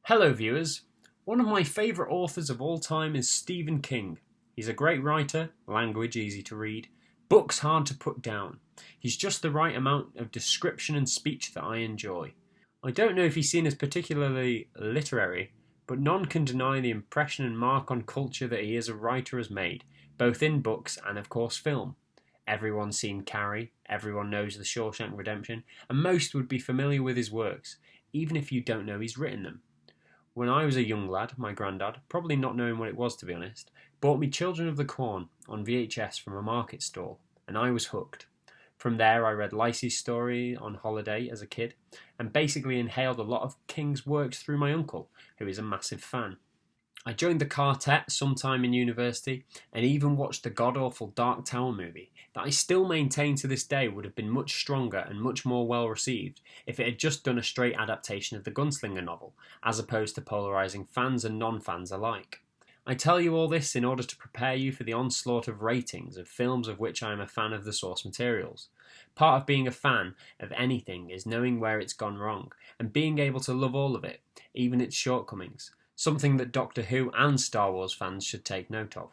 Hello viewers! One of my favourite authors of all time is Stephen King. He's a great writer, language easy to read, books hard to put down. He's just the right amount of description and speech that I enjoy. I don't know if he's seen as particularly literary, but none can deny the impression and mark on culture that he as a writer has made, both in books and of course film. Everyone's seen Carrie, everyone knows The Shawshank Redemption, and most would be familiar with his works, even if you don't know he's written them. When I was a young lad, my granddad, probably not knowing what it was to be honest, bought me Children of the Corn on VHS from a market stall, and I was hooked. From there I read Lyce's story on holiday as a kid, and basically inhaled a lot of King's works through my uncle, who is a massive fan. I joined the quartet sometime in university, and even watched the god-awful Dark Tower movie, that I still maintain to this day would have been much stronger and much more well received if it had just done a straight adaptation of the Gunslinger novel, as opposed to polarising fans and non-fans alike. I tell you all this in order to prepare you for the onslaught of ratings of films of which I am a fan of the source materials. Part of being a fan of anything is knowing where it's gone wrong, and being able to love all of it, even its shortcomings. Something that Doctor Who and Star Wars fans should take note of.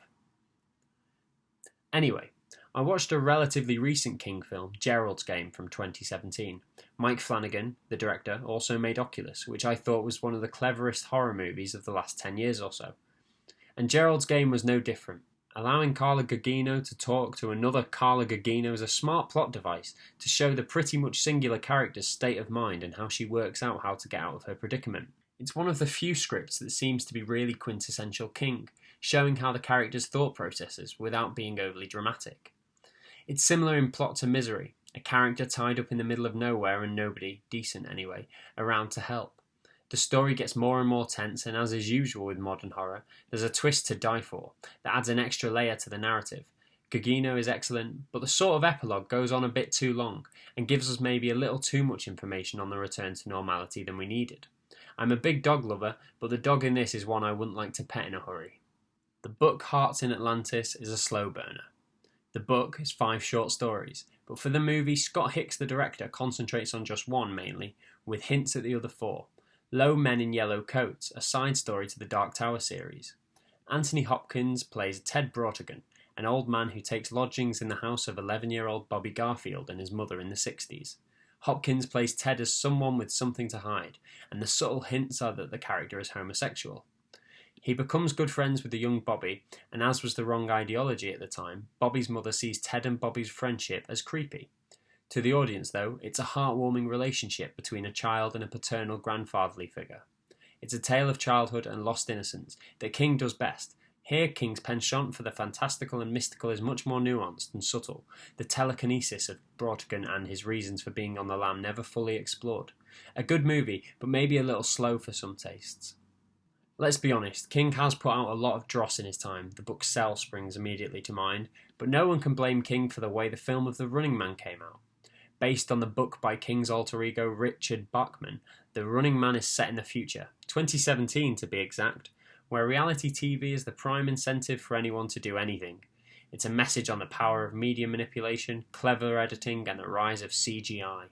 Anyway, I watched a relatively recent King film, Gerald's Game, from 2017. Mike Flanagan, the director, also made Oculus, which I thought was one of the cleverest horror movies of the last 10 years or so. And Gerald's Game was no different. Allowing Carla Gugino to talk to another Carla Gugino is a smart plot device to show the pretty much singular character's state of mind and how she works out how to get out of her predicament. It's one of the few scripts that seems to be really quintessential King, showing how the character's thought processes without being overly dramatic. It's similar in plot to Misery, a character tied up in the middle of nowhere and nobody, decent anyway, around to help. The story gets more and more tense, and as is usual with modern horror, there's a twist to die for that adds an extra layer to the narrative. Gugino is excellent, but the sort of epilogue goes on a bit too long and gives us maybe a little too much information on the return to normality than we needed. I'm a big dog lover, but the dog in this is one I wouldn't like to pet in a hurry. The book Hearts in Atlantis is a slow burner. The book is 5 short stories, but for the movie, Scott Hicks, the director, concentrates on just one mainly, with hints at the other 4. Low Men in Yellow Coats, a side story to the Dark Tower series. Anthony Hopkins plays Ted Brautigan, an old man who takes lodgings in the house of 11-year-old Bobby Garfield and his mother in the 60s. Hopkins plays Ted as someone with something to hide, and the subtle hints are that the character is homosexual. He becomes good friends with the young Bobby, and as was the wrong ideology at the time, Bobby's mother sees Ted and Bobby's friendship as creepy. To the audience, though, it's a heartwarming relationship between a child and a paternal grandfatherly figure. It's a tale of childhood and lost innocence that King does best. Here, King's penchant for the fantastical and mystical is much more nuanced and subtle, the telekinesis of Brautigan and his reasons for being on the lam never fully explored. A good movie, but maybe a little slow for some tastes. Let's be honest, King has put out a lot of dross in his time. The book Cell springs immediately to mind, but no one can blame King for the way the film of The Running Man came out. Based on the book by King's alter ego Richard Bachman, The Running Man is set in the future, 2017 to be exact, where reality TV is the prime incentive for anyone to do anything. It's a message on the power of media manipulation, clever editing, and the rise of CGI.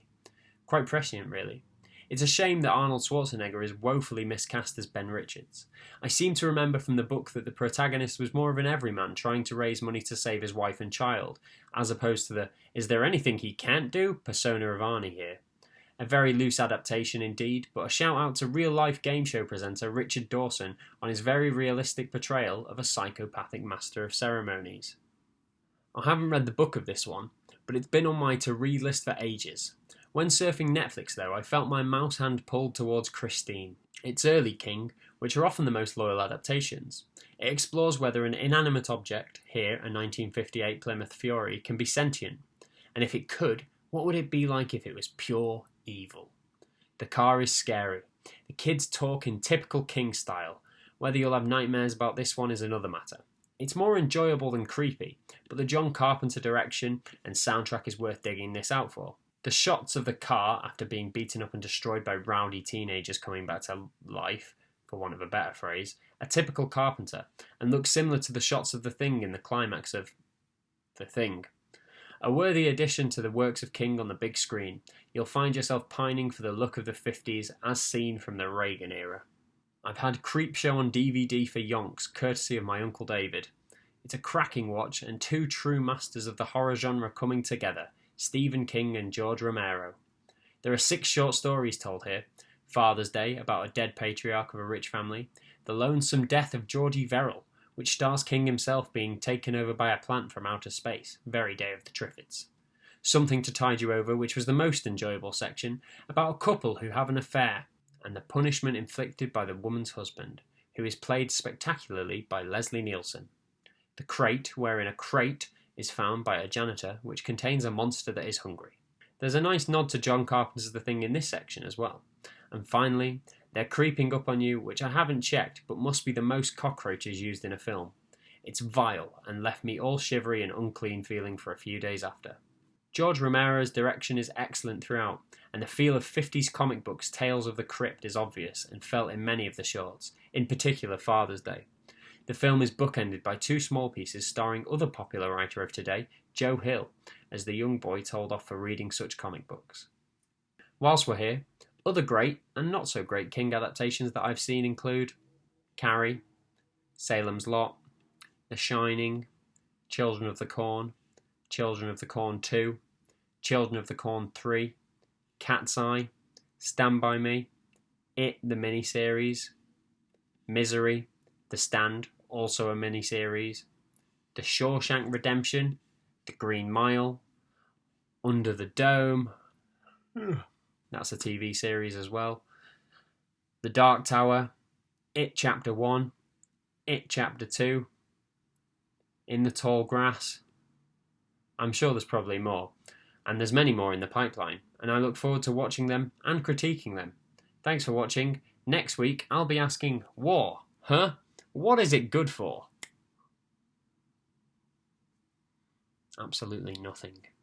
Quite prescient, really. It's a shame that Arnold Schwarzenegger is woefully miscast as Ben Richards. I seem to remember from the book that the protagonist was more of an everyman trying to raise money to save his wife and child, as opposed to the "is there anything he can't do" persona of Arnie here. A very loose adaptation indeed, but a shout out to real-life game show presenter Richard Dawson on his very realistic portrayal of a psychopathic master of ceremonies. I haven't read the book of this one, but it's been on my to-read list for ages. When surfing Netflix though, I felt my mouse hand pulled towards Christine. It's early King, which are often the most loyal adaptations. It explores whether an inanimate object, here a 1958 Plymouth Fury, can be sentient. And if it could, what would it be like if it was pure evil? The car is scary. The kids talk in typical King style. Whether you'll have nightmares about this one is another matter. It's more enjoyable than creepy, but the John Carpenter direction and soundtrack is worth digging this out for. The shots of the car after being beaten up and destroyed by rowdy teenagers coming back to life, for want of a better phrase, are typical Carpenter, and look similar to the shots of The Thing in the climax of The Thing. A worthy addition to the works of King on the big screen, you'll find yourself pining for the look of the 50s as seen from the Reagan era. I've had Creepshow on DVD for yonks, courtesy of my Uncle David. It's a cracking watch and two true masters of the horror genre coming together, Stephen King and George Romero. There are 6 short stories told here. Father's Day, about a dead patriarch of a rich family. The Lonesome Death of Georgie Verrill, which stars King himself being taken over by a plant from outer space, very Day of the Triffids. Something to Tide You Over, which was the most enjoyable section, about a couple who have an affair, and the punishment inflicted by the woman's husband, who is played spectacularly by Leslie Nielsen. The Crate, wherein a crate is found by a janitor, which contains a monster that is hungry. There's a nice nod to John Carpenter's The Thing in this section as well. And finally, They're Creeping Up on You, which I haven't checked, but must be the most cockroaches used in a film. It's vile, and left me all shivery and unclean feeling for a few days after. George Romero's direction is excellent throughout, and the feel of 50s comic books Tales of the Crypt is obvious and felt in many of the shorts, in particular Father's Day. The film is bookended by 2 small pieces starring other popular writer of today, Joe Hill, as the young boy told off for reading such comic books. Whilst we're here, other great and not so great King adaptations that I've seen include Carrie, Salem's Lot, The Shining, Children of the Corn, Children of the Corn 2, Children of the Corn 3, Cat's Eye, Stand By Me, It, the miniseries, Misery, The Stand, also a miniseries, The Shawshank Redemption, The Green Mile, Under the Dome, that's a TV series as well, The Dark Tower, It Chapter 1, It Chapter 2, In the Tall Grass. I'm sure there's probably more, and there's many more in the pipeline, and I look forward to watching them and critiquing them. Thanks for watching. Next week I'll be asking, war, huh? What is it good for? Absolutely nothing.